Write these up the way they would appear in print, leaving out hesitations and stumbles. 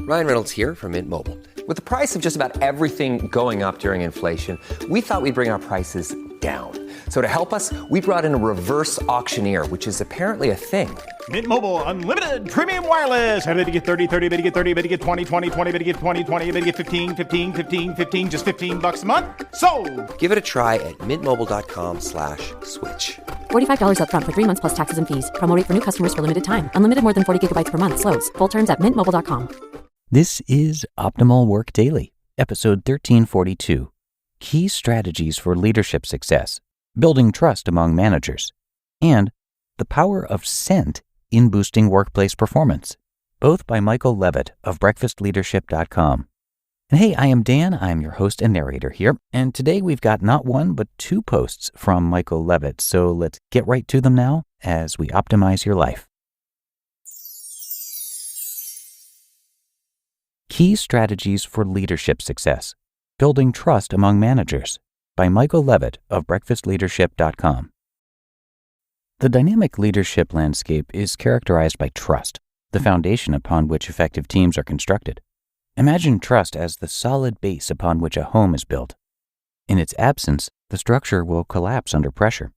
Ryan Reynolds here from Mint Mobile. With the price of just about everything going up during inflation, we thought we'd bring our prices down. So to help us, we brought in a reverse auctioneer, which is apparently a thing. Mint Mobile Unlimited Premium Wireless. How to get 30, 30, bit to get 30, bit to get 20, 20, 20, bit to get 20, 20, bit to get 15, 15, 15, 15, just $15 a month? Sold! Give it a try at mintmobile.com/switch. $45 up front for 3 months plus taxes and fees. Promo rate for new customers for limited time. Unlimited more than 40 gigabytes per month. Slows full terms at mintmobile.com. This is Optimal Work Daily, episode 1342, Key Strategies for Leadership Success, Building Trust Among Managers, and The Power of Scent in Boosting Workplace Performance, both by Michael Levitt of breakfastleadership.com. And hey, I am Dan. I'm your host and narrator here, and today we've got not one but two posts from Michael Levitt, so let's get right to them now as we optimize your life. Key Strategies for Leadership Success, Building Trust Among Managers, by Michael Levitt of breakfastleadership.com. The dynamic leadership landscape is characterized by trust, the foundation upon which effective teams are constructed. Imagine trust as the solid base upon which a home is built. In its absence, the structure will collapse under pressure.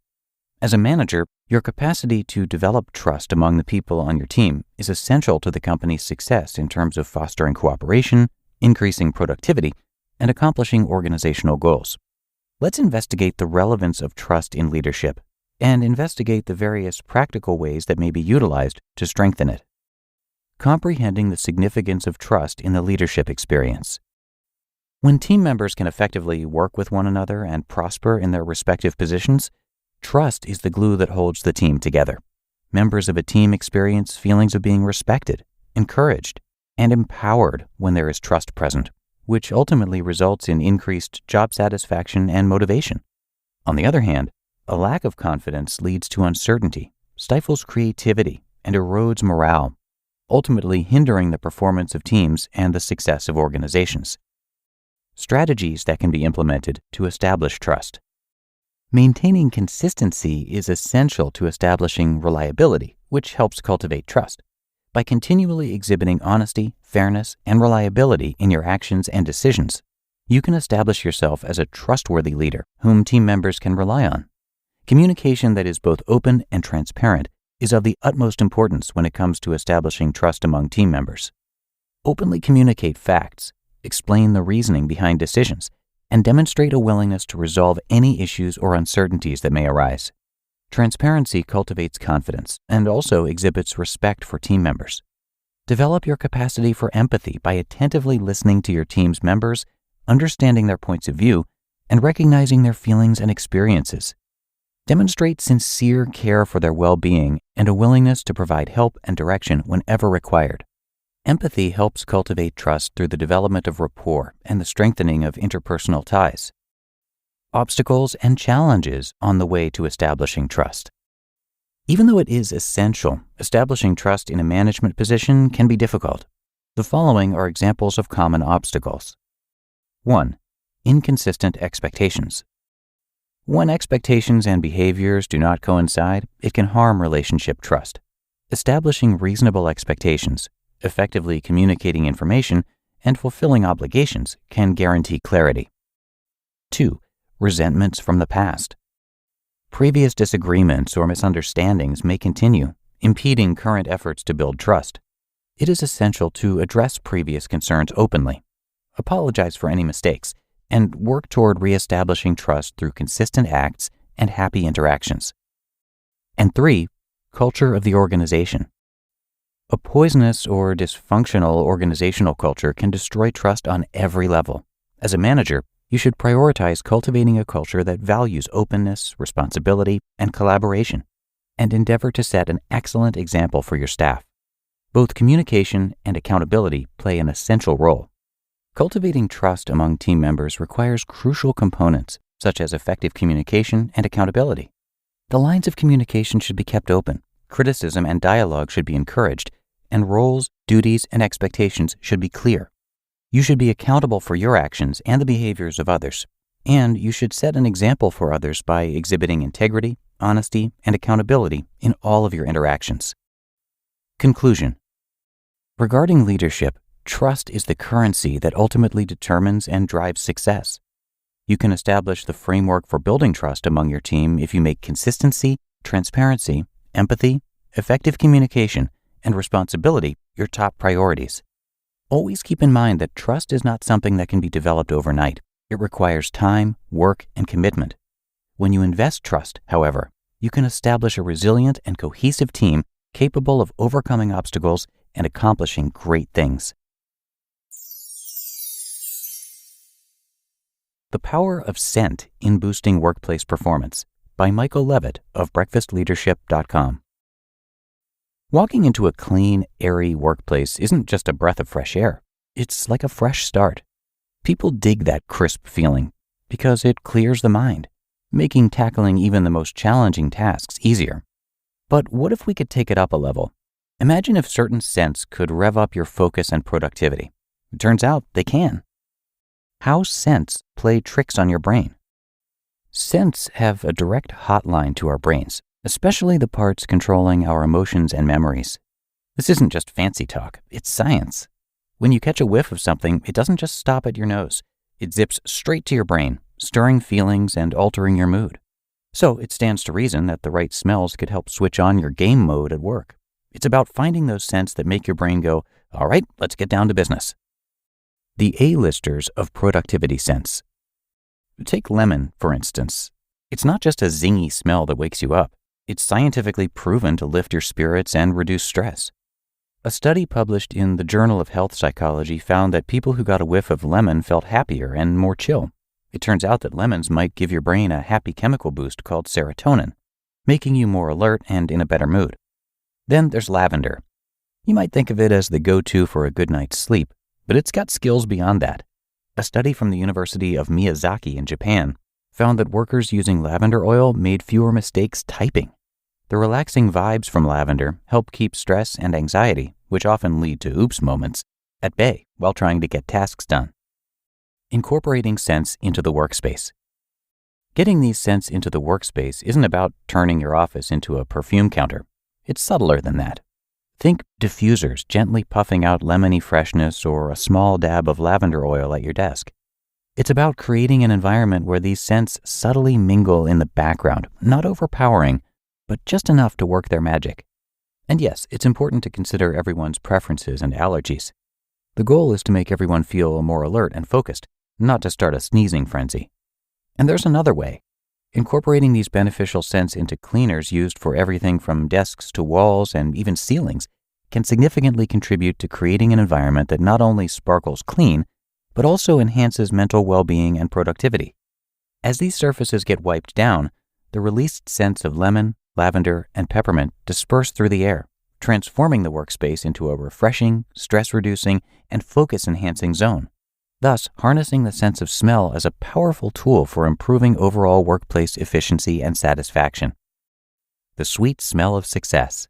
As a manager, your capacity to develop trust among the people on your team is essential to the company's success in terms of fostering cooperation, increasing productivity, and accomplishing organizational goals. Let's investigate the relevance of trust in leadership and investigate the various practical ways that may be utilized to strengthen it. Comprehending the significance of trust in the leadership experience. When team members can effectively work with one another and prosper in their respective positions, trust is the glue that holds the team together. Members of a team experience feelings of being respected, encouraged, and empowered when there is trust present, which ultimately results in increased job satisfaction and motivation. On the other hand, a lack of confidence leads to uncertainty, stifles creativity, and erodes morale, ultimately hindering the performance of teams and the success of organizations. Strategies that can be implemented to establish trust. Maintaining consistency is essential to establishing reliability, which helps cultivate trust. By continually exhibiting honesty, fairness, and reliability in your actions and decisions, you can establish yourself as a trustworthy leader whom team members can rely on. Communication that is both open and transparent is of the utmost importance when it comes to establishing trust among team members. Openly communicate facts, explain the reasoning behind decisions, and demonstrate a willingness to resolve any issues or uncertainties that may arise. Transparency cultivates confidence and also exhibits respect for team members. Develop your capacity for empathy by attentively listening to your team's members, understanding their points of view, and recognizing their feelings and experiences. Demonstrate sincere care for their well-being and a willingness to provide help and direction whenever required. Empathy helps cultivate trust through the development of rapport and the strengthening of interpersonal ties. Obstacles and challenges on the way to establishing trust. Even though it is essential, establishing trust in a management position can be difficult. The following are examples of common obstacles. 1. Inconsistent expectations. When expectations and behaviors do not coincide, it can harm relationship trust. Establishing reasonable expectations, effectively communicating information, and fulfilling obligations can guarantee clarity. 2. Resentments from the past. Previous disagreements or misunderstandings may continue, impeding current efforts to build trust. It is essential to address previous concerns openly, apologize for any mistakes, and work toward reestablishing trust through consistent acts and happy interactions. And 3, culture of the organization. A poisonous or dysfunctional organizational culture can destroy trust on every level. As a manager, you should prioritize cultivating a culture that values openness, responsibility, and collaboration, and endeavor to set an excellent example for your staff. Both communication and accountability play an essential role. Cultivating trust among team members requires crucial components, such as effective communication and accountability. The lines of communication should be kept open, criticism and dialogue should be encouraged, and roles, duties, and expectations should be clear. You should be accountable for your actions and the behaviors of others, and you should set an example for others by exhibiting integrity, honesty, and accountability in all of your interactions. Conclusion. Regarding leadership, trust is the currency that ultimately determines and drives success. You can establish the framework for building trust among your team if you make consistency, transparency, empathy, effective communication, and responsibility your top priorities. Always keep in mind that trust is not something that can be developed overnight. It requires time, work, and commitment. When you invest trust, however, you can establish a resilient and cohesive team capable of overcoming obstacles and accomplishing great things. The Power of Scent in Boosting Workplace Performance by Michael Levitt of breakfastleadership.com. Walking into a clean, airy workplace isn't just a breath of fresh air. It's like a fresh start. People dig that crisp feeling because it clears the mind, making tackling even the most challenging tasks easier. But what if we could take it up a level? Imagine if certain scents could rev up your focus and productivity. It turns out they can. How scents play tricks on your brain. Scents have a direct hotline to our brains, especially the parts controlling our emotions and memories. This isn't just fancy talk, it's science. When you catch a whiff of something, it doesn't just stop at your nose. It zips straight to your brain, stirring feelings and altering your mood. So it stands to reason that the right smells could help switch on your game mode at work. It's about finding those scents that make your brain go, all right, let's get down to business. The A-listers of productivity scents. Take lemon, for instance. It's not just a zingy smell that wakes you up. It's scientifically proven to lift your spirits and reduce stress. A study published in the Journal of Health Psychology found that people who got a whiff of lemon felt happier and more chill. It turns out that lemons might give your brain a happy chemical boost called serotonin, making you more alert and in a better mood. Then there's lavender. You might think of it as the go-to for a good night's sleep, but it's got skills beyond that. A study from the University of Miyazaki in Japan found that workers using lavender oil made fewer mistakes typing. The relaxing vibes from lavender help keep stress and anxiety, which often lead to oops moments, at bay while trying to get tasks done. Incorporating scents into the workspace. Getting these scents into the workspace isn't about turning your office into a perfume counter. It's subtler than that. Think diffusers gently puffing out lemony freshness or a small dab of lavender oil at your desk. It's about creating an environment where these scents subtly mingle in the background, not overpowering, but just enough to work their magic. And yes, it's important to consider everyone's preferences and allergies. The goal is to make everyone feel more alert and focused, not to start a sneezing frenzy. And there's another way. Incorporating these beneficial scents into cleaners used for everything from desks to walls and even ceilings can significantly contribute to creating an environment that not only sparkles clean, but also enhances mental well-being and productivity. As these surfaces get wiped down, the released scents of lemon, lavender, and peppermint disperse through the air, transforming the workspace into a refreshing, stress-reducing, and focus-enhancing zone, thus harnessing the sense of smell as a powerful tool for improving overall workplace efficiency and satisfaction. The sweet smell of success.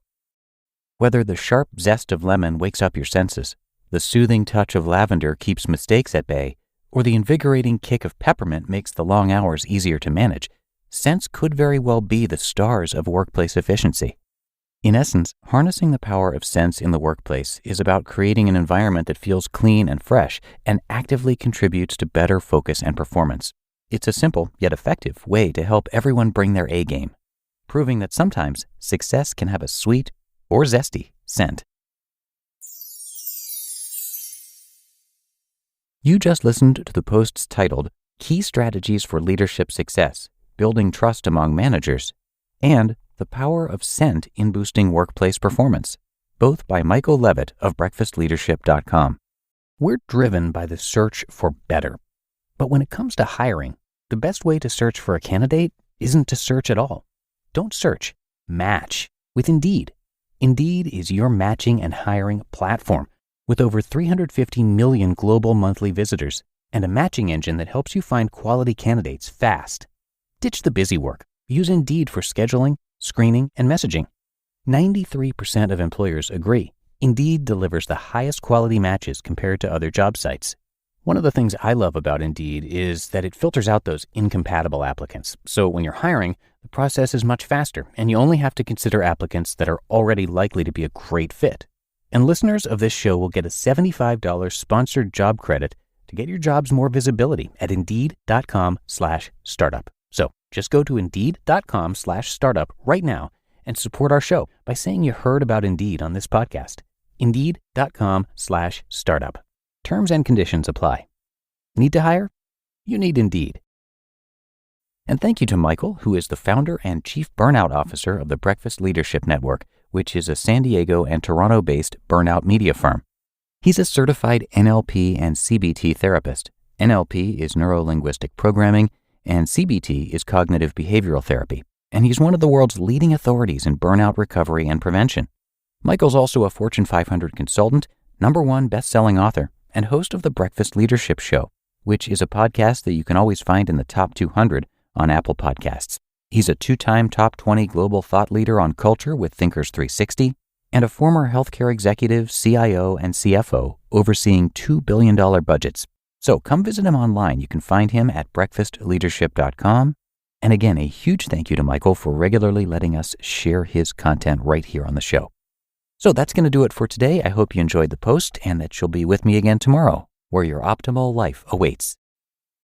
Whether the sharp zest of lemon wakes up your senses, the soothing touch of lavender keeps mistakes at bay, or the invigorating kick of peppermint makes the long hours easier to manage, scents could very well be the stars of workplace efficiency. In essence, harnessing the power of scents in the workplace is about creating an environment that feels clean and fresh and actively contributes to better focus and performance. It's a simple yet effective way to help everyone bring their A game, proving that sometimes success can have a sweet or zesty scent. You just listened to the posts titled Key Strategies for Leadership Success, Building Trust Among Managers, and The Power of Scent in Boosting Workplace Performance, both by Michael Levitt of breakfastleadership.com. We're driven by the search for better. But when it comes to hiring, the best way to search for a candidate isn't to search at all. Don't search. Match with Indeed. Indeed is your matching and hiring platform with over 350 million global monthly visitors and a matching engine that helps you find quality candidates fast. Ditch the busy work. Use Indeed for scheduling, screening, and messaging. 93% of employers agree Indeed delivers the highest quality matches compared to other job sites. One of the things I love about Indeed is that it filters out those incompatible applicants. So when you're hiring, the process is much faster, and you only have to consider applicants that are already likely to be a great fit. And listeners of this show will get a $75 sponsored job credit to get your jobs more visibility at Indeed.com/startup. So just go to Indeed.com/startup right now and support our show by saying you heard about Indeed on this podcast. Indeed.com/startup. Terms and conditions apply. Need to hire? You need Indeed. And thank you to Michael, who is the founder and chief burnout officer of the Breakfast Leadership Network, which is a San Diego and Toronto-based burnout media firm. He's a certified NLP and CBT therapist. NLP is neuro-linguistic programming, and CBT is cognitive behavioral therapy. And he's one of the world's leading authorities in burnout recovery and prevention. Michael's also a Fortune 500 consultant, #1 best-selling author, and host of the Breakfast Leadership Show, which is a podcast that you can always find in the top 200 on Apple Podcasts. He's a 2-time top 20 global thought leader on culture with Thinkers 360, and a former healthcare executive, CIO, and CFO overseeing $2 billion budgets. So come visit him online. You can find him at breakfastleadership.com. And again, a huge thank you to Michael for regularly letting us share his content right here on the show. So that's going to do it for today. I hope you enjoyed the post and that you'll be with me again tomorrow, where your optimal life awaits.